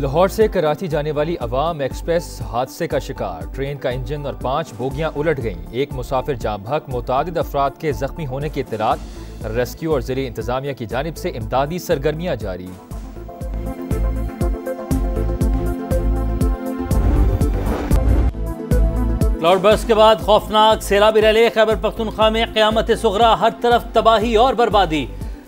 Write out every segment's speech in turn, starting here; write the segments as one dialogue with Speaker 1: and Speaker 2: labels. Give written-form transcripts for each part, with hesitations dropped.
Speaker 1: लाहौर से कराची जाने वाली अवाम एक्सप्रेस हादसे का शिकार। ट्रेन का इंजन और 5 बोगियां उलट गईं। एक मुसाफिर जाँ बहक, मुतादिद अफराद के जख्मी होने की इत्तलात। रेस्क्यू और ज़िले इंतजामिया की जानिब से इमदादी सरगर्मियां जारी।
Speaker 2: क्लाउड बर्स्ट के बाद खौफनाक सैलाबी रैली। खैबर पख्तूनख्वा में क़यामत सुगरा, हर तरफ तबाही और बर्बादी।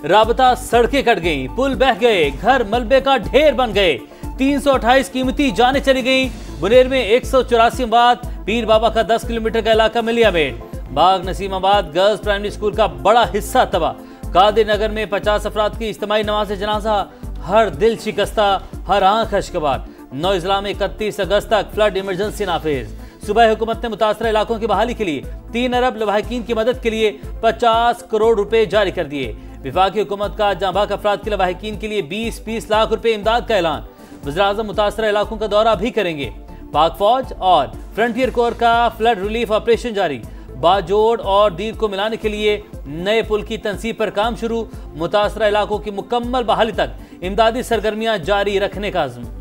Speaker 2: राबता सड़कें कट गईं, पुल बह गए, घर मलबे का ढेर बन गए। 328 कीमती जानें चली गईं। बुनेर में 184 अमवात। पीर बाबा का 10 किलोमीटर का इलाका मिलियामेड। बाग नसीमाबाद गर्ल्स प्राइमरी स्कूल का बड़ा हिस्सा तबाह। कादिर नगर में 50 अफराद की इज्तिमाई नमाज जनाजा। हर दिल शिकस्ता, हर आंख अश्कबार। 9 अजला में 31 अगस्त तक फ्लड इमरजेंसी नाफिज। सूबाई हुकूमत ने मुतासरा इलाकों की बहाली के लिए 3 अरब लवाहिकीन की मदद के लिए 50 करोड़ रुपए जारी कर दिए। विफाकी हुकूमत का जांबाक अफराद के लवाहिकीन के लिए 20-20 लाख रुपए इमदाद का ऐलान। वज़ीर-ए-आज़म मुतासरा इलाकों का दौरा भी करेंगे। पाक फौज और फ्रंटियर कोर का फ्लड रिलीफ ऑपरेशन जारी। बाजोड़ और दीद को मिलाने के लिए नए पुल की तनसीब पर काम शुरू। मुतासरा इलाकों की मुकम्मल बहाली तक इमदादी सरगर्मियां जारी रखने का अज़्म।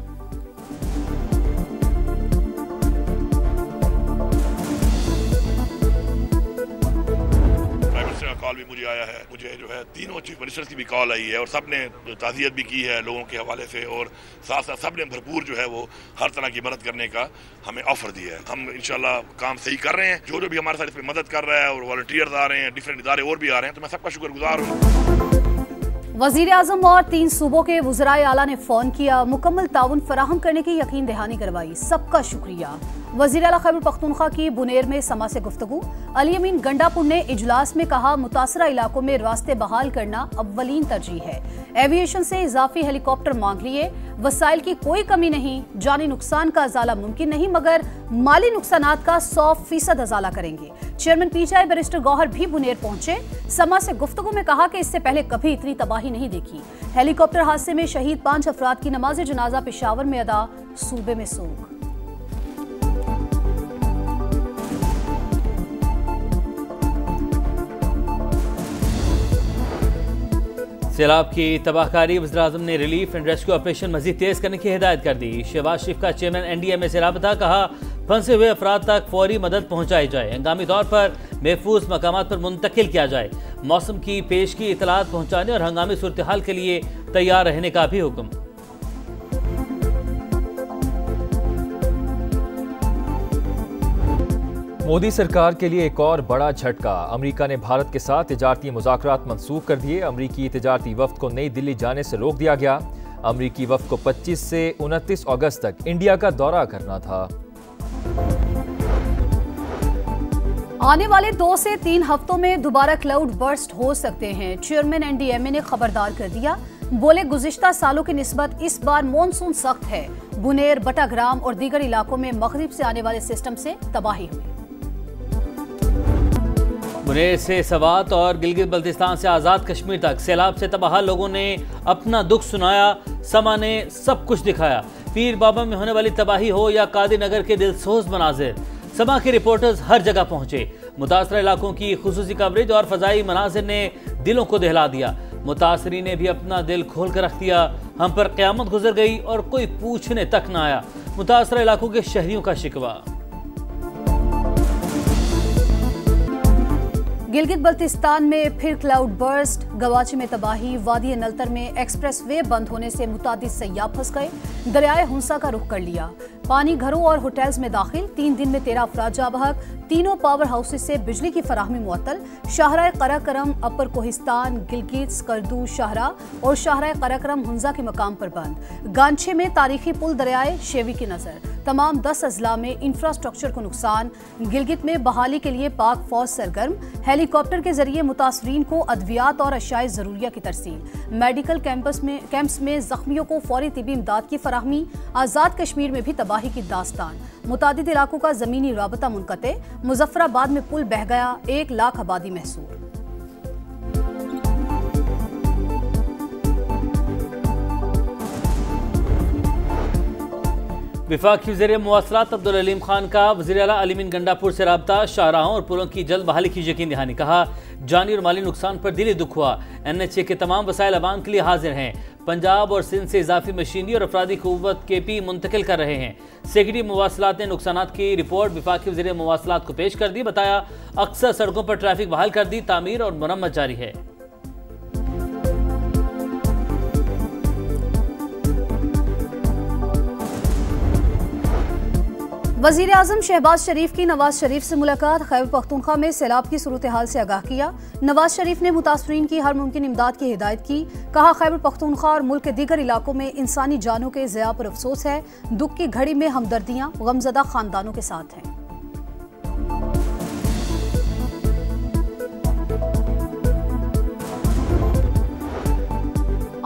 Speaker 3: कॉल भी मुझे आया है, मुझे जो है तीनों चीफ मिनिस्टर्स की भी कॉल आई है और सब ने ताज़ियत भी की है लोगों के हवाले से, और साथ साथ सब ने भरपूर जो है वो हर तरह की मदद करने का हमें ऑफर दिया है। हम इंशाल्लाह काम सही कर रहे हैं। जो भी हमारे साथ इसमें मदद कर रहा है और वॉलंटियर्स आ रहे हैं, डिफरेंट इदारे और भी आ रहे हैं, तो मैं सबका शुक्रगुजार हूँ।
Speaker 4: वज़ीर आज़म और 3 सूबों के वज़राए आला ने फ़ोन किया, मुकम्मल ताउन फराहम करने की यकीन दहानी करवाई। सबका शुक्रिया। वज़ीर आला खैबर पख्तूनख्वा की बुनेर में समा से गुफ्तगू। अली अमीन गंडापुर ने इजलास में कहा, मुतासरा इलाकों में रास्ते बहाल करना अव्वलीन तरजीह है। एविएशन से इजाफी हेलीकॉप्टर मांग लिए। वसाइल की कोई कमी नहीं। जानी नुकसान का अजाला मुमकिन नहीं, मगर माली नुकसानात का 100% अजाला करेंगे। चेयरमैन पीटीआई बैरिस्टर गौहर भी बुनेर पहुंचे। समा से गुफ्तगू में कहा कि इससे पहले कभी इतनी तबाही नहीं देखी। हेलीकॉप्टर हादसे में शहीद 5 अफराद की नमाज जनाजा पेशावर में अदा। सूबे में सोग।
Speaker 2: सैलाब की तबाहकारी। वज़ीर-ए-आज़म ने रिलीफ एंड रेस्क्यू ऑपरेशन मजीद तेज करने की हिदायत कर दी। शहबाज शरीफ का चेयरमैन NDMA से राबता। कहा, फंसे हुए अफराद तक फौरी मदद पहुँचाई जाए। हंगामी तौर पर महफूज मकामात पर मुंतकिल किया जाए। मौसम की पेश की इतलात पहुँचाने और हंगामी सूरत हाल के लिए तैयार रहने का भी हुक्म।
Speaker 1: मोदी सरकार के लिए एक और बड़ा झटका। अमेरिका ने भारत के साथ तिजारती मुज़ाकरात मंसूख कर दिए। अमेरिकी तिजारती वफ्द को नई दिल्ली जाने से रोक दिया गया। अमेरिकी वफ्द को 25 से 29 अगस्त तक इंडिया का दौरा करना था।
Speaker 4: आने वाले 2 से 3 हफ्तों में दोबारा क्लाउड बर्स्ट हो सकते हैं। चेयरमैन NDMA ने खबरदार कर दिया। बोले, गुज़िश्ता सालों की निस्बत इस बार मॉनसून सख्त है। बुनेर, बटाग्राम और दीगर इलाकों में मगरिब से आने वाले सिस्टम से तबाही हुई।
Speaker 2: बुनेर से सवात और गिलगित बल्तिस्तान से आज़ाद कश्मीर तक सैलाब से तबाह लोगों ने अपना दुख सुनाया। समा ने सब कुछ दिखाया। पीर बाबा में होने वाली तबाही हो या कादिर नगर के दिलसोज मनाजिर, समा के रिपोर्टर्स हर जगह पहुंचे। मुतासरा इलाकों की खुसूसी कवरेज और फजाई मनाजिर ने दिलों को दहला दिया। मुतासरी ने भी अपना दिल खोल कर रख दिया। हम पर क़यामत गुजर गई और कोई पूछने तक न आया। मुतासरा इलाकों के शहरियों का शिकवा।
Speaker 4: गिलगित बल्तिस्तान में फिर क्लाउड बर्स्ट। गवाची में तबाही। वादी नलतर में एक्सप्रेस वे बंद होने से मुतादिद सयाह फंस गए। दरियाए हुंसा का रुख कर लिया। पानी घरों और होटल्स में दाखिल। 3 दिन में 13 अफराद जाँ बहक। तीनों पावर हाउसेज से बिजली की फराहमी मुअत्तल। शाहराए कराकरम, अपर कोहिस्तान, गिलगित, स्कर्दू, शाहरा और शाहराए कराकरम हुंजा के मकाम पर बंद। गांछे में तारीखी पुल दरियाए शेवी की नजर। तमाम 10 अजला में इंफ्रास्ट्रक्चर को नुकसान। गिलगित में बहाली के लिए पाक फौज सरगर्म। हेलीकॉप्टर के जरिए मुतासरीन को अद्वियात और अशाए ज़रूरिया की तरसील। मेडिकल कैंप्स में जख्मियों को फौरी तिबी इमदाद की फराहमी। आज़ाद कश्मीर में भी तबाही की दास्तान। मुतादिद इलाकों का ज़मीनी राबता मुनक़ते। मुजफ्फराबाद में पुल बह गया। 1 लाख आबादी महसूर।
Speaker 2: वफाकी वज़ीर मवासलात अब्दुल अलीम खान का वज़ीर आला अलीमीन गंडापुर से रब्ता, शाहराहों और पुलों की जल्द बहाली की यकीन दहानी। कहा, जानी और माली नुकसान पर दिली दुख हुआ। NHA के तमाम वसाइल अवाम के लिए हाजिर हैं। पंजाब और सिंध से इजाफी मशीनरी और अफरादी क़ुव्वत KP मुंतकिल कर रहे हैं। सेक्रेटरी मवासलात ने नुकसानात की रिपोर्ट वफाकी वज़ीर मवासलात को पेश कर दी। बताया, अक्सर सड़कों पर ट्रैफिक बहाल कर दी, तामीर और मरम्मत जारी है।
Speaker 4: वज़ीर आज़म शहबाज शरीफ की नवाज शरीफ से मुलाकात। खैबर पख्तूनख्वा में सैलाब की सूरत हाल से आगाह किया। नवाज शरीफ ने मुतासरीन की हर मुमकिन इमदाद की हिदायत की। कहा, खैबर पख्तूनख्वा और मुल्क के दीगर इलाकों में इंसानी जानों के ज़िया पर अफसोस है। दुख की घड़ी में हमदर्दियाँ गमज़दा खानदानों के साथ हैं।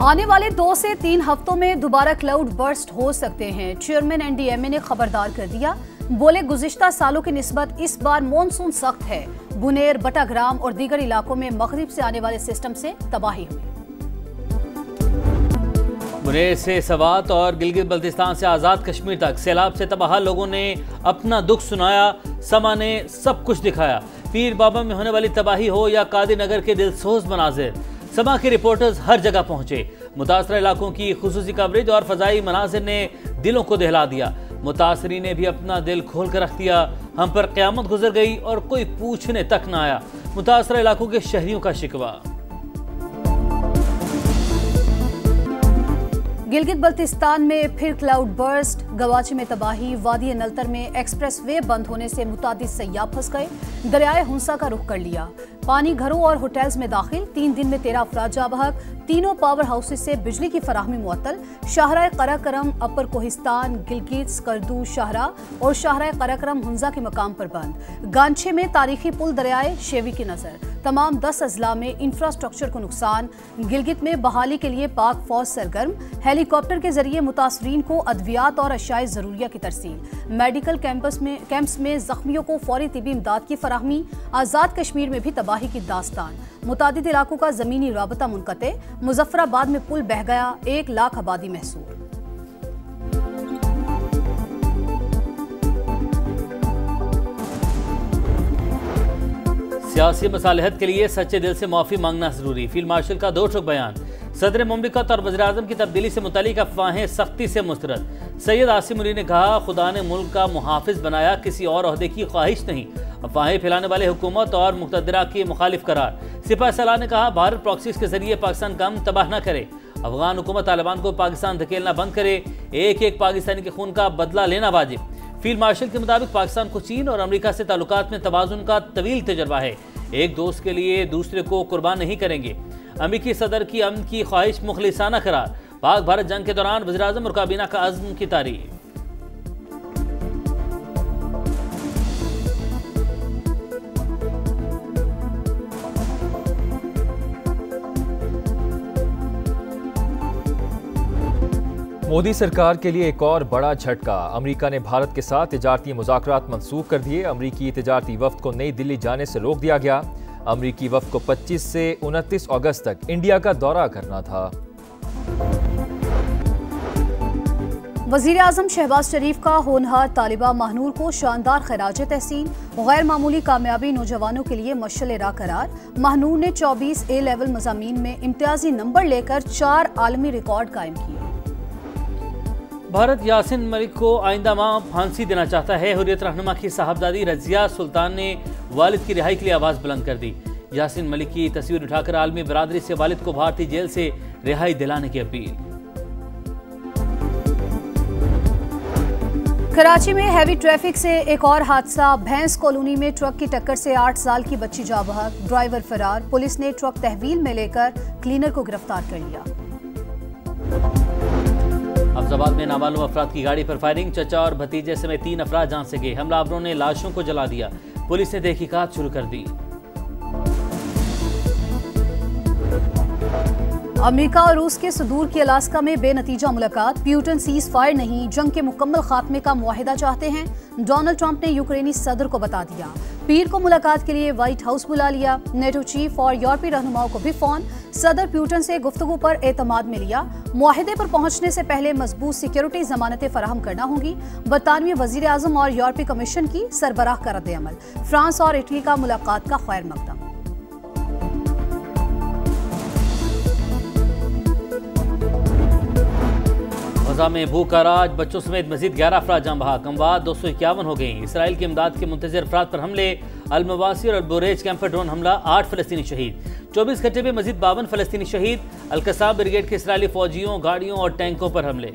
Speaker 4: आने वाले 2 से 3 हफ्तों में दोबारा क्लाउड बर्स्ट हो सकते हैं। चेयरमैन NDMA ने खबरदार कर दिया। बोले, गुज़िश्ता सालों की निस्बत इस बार मॉनसून सख्त है। बुनेर, बटाग्राम और दीगर इलाकों में मगरिब से आने वाले सिस्टम से तबाही हुई।
Speaker 2: बुनेर से सवात और गिलगित बल्तिस्तान से आज़ाद कश्मीर तक सैलाब से तबाह लोगों ने अपना दुख सुनाया। समा ने सब कुछ दिखाया। पीर बाबा में होने वाली तबाही हो या कादी नगर के दिलसोज मनाजिर, समा के रिपोर्टर्स हर जगह पहुंचे। मुतासरा इलाकों की खुसूसी कवरेज और फजाई मनाजिर ने दिलों को दहला दिया। मुतासरी ने भी अपना दिल खोल कर रख दिया। हम पर क़यामत गुजर गई और कोई पूछने तक ना आया। मुतासरा इलाकों के शहरियों का शिकवा।
Speaker 4: गिलगित बल्तिस्तान में फिर क्लाउड बर्स्ट, गवाची में तबाही, वादी नलतर में एक्सप्रेस वे बंद होने से मुतादिद सयाह फंस गए। दरियाए हुंसा का रुख कर लिया। पानी घरों और होटल्स में दाखिल। 3 दिन में 13 अफराद जा बहक। तीनों पावर हाउसेस से बिजली की फराहमी मुअत्तल। शाहराए कराकरम, अपर कोहिस्तान, गिलगित, स्कर्दू शाहरा और शाहराए कराकरम हुंजा के मकाम पर बंद। गांछे में तारीखी पुल दरियाए शेवी की नजर। तमाम 10 अजला में इंफ्रास्ट्रक्चर को नुकसान। गिलगित में बहाली के लिए पाक फौज सरगर्म। हेलीकॉप्टर के जरिए मुतासरीन को अद्वियात और अशाए ज़रूरिया की तरसील। मेडिकल कैंप्स में जख्मियों को फौरी तिबी इमदाद की फराहमी। आज़ाद कश्मीर में भी तबाही की दास्तान। मुतादिद इलाकों का ज़मीनी राबता मुनक़ते। मुजफ्फराबाद में पुल बह गया। 1 लाख आबादी महसूर।
Speaker 2: सियासी मसालहत के लिए सच्चे दिल से माफ़ी मांगना जरूरी। फील्ड मार्शल का 2 टूक बयान। सदर मुमलिकत और वज़ीर आज़म की तब्दीली से मुतालिक अफवाहें सख्ती से मुस्तरद। सैयद आसिम अली ने कहा, खुदा ने मुल्क का मुहाफिज बनाया, किसी और ओहदे की ख्वाहिश नहीं। अफवाहें फैलाने वाले हुकूमत और मुक़तदरा के मुखालिफ करार। सिपह सलाह ने कहा, भारत प्रॉक्सीज के जरिए पाकिस्तान का अमन तबाह न करे। अफगान हुकूमत तालिबान को पाकिस्तान धकेलना बंद करे। एक पाकिस्तानी के खून का बदला लेना वाजिब। फील्ड मार्शल के मुताबिक पाकिस्तान को चीन और अमेरिका से ताल्लुकात में तवाज़ुन का तवील तजर्बा है। एक दोस्त के लिए दूसरे को कुर्बान नहीं करेंगे। अमेरिकी सदर की अमन की ख्वाहिश मुखलिसाना करार। पाक भारत जंग के दौरान वज़ीर आज़म और काबीना का अज़्म की तारीफ।
Speaker 1: मोदी सरकार के लिए एक और बड़ा झटका। अमेरिका ने भारत के साथ तिजारती मुज़ाकरात मंसूख कर दिए। अमेरिकी तिजारती वफ्द को नई दिल्ली जाने से रोक दिया गया। अमेरिकी वफ्द को 25 से 29 अगस्त तक इंडिया का दौरा करना था।
Speaker 4: वज़ीर आज़म शहबाज शरीफ का होनहार तालिबा महनूर को शानदार खैराज तहसीन। गैर मामूली कामयाबी नौजवानों के लिए मशअल राह करार। महनूर ने 24 A लेवल मज़ामीन में इम्तियाजी नंबर लेकर 4 आलमी रिकॉर्ड कायम किए।
Speaker 2: भारत यासिन मलिक को आइंदा माह फांसी देना चाहता है। हुर्रियत रहनुमा की साहबजादी रज़िया सुल्तान ने वालिद की रिहाई के लिए आवाज़ बुलंद कर दी। यासिन मलिक की तस्वीर उठाकर आलमी बरादरी से वालिद को भारतीय जेल से रिहाई दिलाने की अपील।
Speaker 4: कराची में हैवी ट्रैफिक से एक और हादसा। भैंस कॉलोनी में ट्रक की टक्कर से 8 साल की बच्ची जा बहक। ड्राइवर फरार। पुलिस ने ट्रक तहवील में लेकर क्लीनर को गिरफ्तार कर लिया।
Speaker 2: अफजाबाद में नामालूम अफराद की गाड़ी पर फायरिंग। चचा और भतीजे समेत 3 अफराद जान से गए। हमलावरों ने लाशों को जला दिया। पुलिस ने तहकीकात शुरू कर दी।
Speaker 4: अमेरिका और रूस के सुदूर की अलास्का में बेनतीजा मुलाकात। प्यूटन सीज फायर नहीं, जंग के मुकम्मल खात्मे का मुआहिदा चाहते हैं। डोनाल्ड ट्रंप ने यूक्रेनी सदर को बता दिया। पीर को मुलाकात के लिए व्हाइट हाउस बुला लिया। नेटो चीफ और यूरोपीय रहनुमाओं को भी फोन। सदर प्यूटन से गुफ्तगू पर एतमाद में लिया। मुआहिदे पर पहुंचने से पहले मजबूत सिक्योरिटी जमानतें फराहम करना होंगी। बरतानवी वजीर आजम और यूरोपीय कमीशन की सरबराह का रद्द-ए-अमल। फ्रांस और इटली का मुलाकात का खैर मकदम।
Speaker 2: गजा में भूख का राज, बच्चों समेत मजीद 11 अफराद जान बहक, अमवात 251 हो गई। इसराइल की इमदाद के मुंतज़िर अफराद पर हमले, अल-मवासी और बुरेज कैंप पर ड्रोन हमला, 8 फलस्तीनी शहीद। 24 घंटे में मजीद 52 फलस्तीनी शहीद। अल-कसाब ब्रिगेड के इसराइली फौजियों, गाड़ियों और टैंकों पर हमले।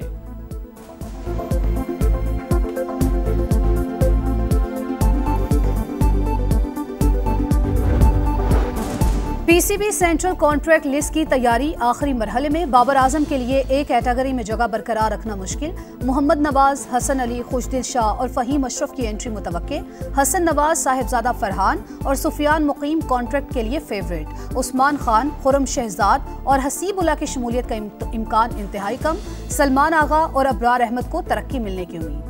Speaker 4: पीसीबी सेंट्रल कॉन्ट्रैक्ट लिस्ट की तैयारी आखिरी मरहले में। बाबर आजम के लिए एक कैटेगरी में जगह बरकरार रखना मुश्किल। मोहम्मद नवाज, हसन अली, खुशदिल शाह और फहीम अशरफ की एंट्री मुतवक्के। हसन नवाज, साहिबजादा फरहान और सुफियान मुकीम कॉन्ट्रैक्ट के लिए फेवरेट। उस्मान खान, खुरम शहजाद और हसीबुल्ला की शमूलियत का इम्कान इंतहाई कम। सलमान आगा और अबरार अहमद को तरक्की मिलने की उम्मीद।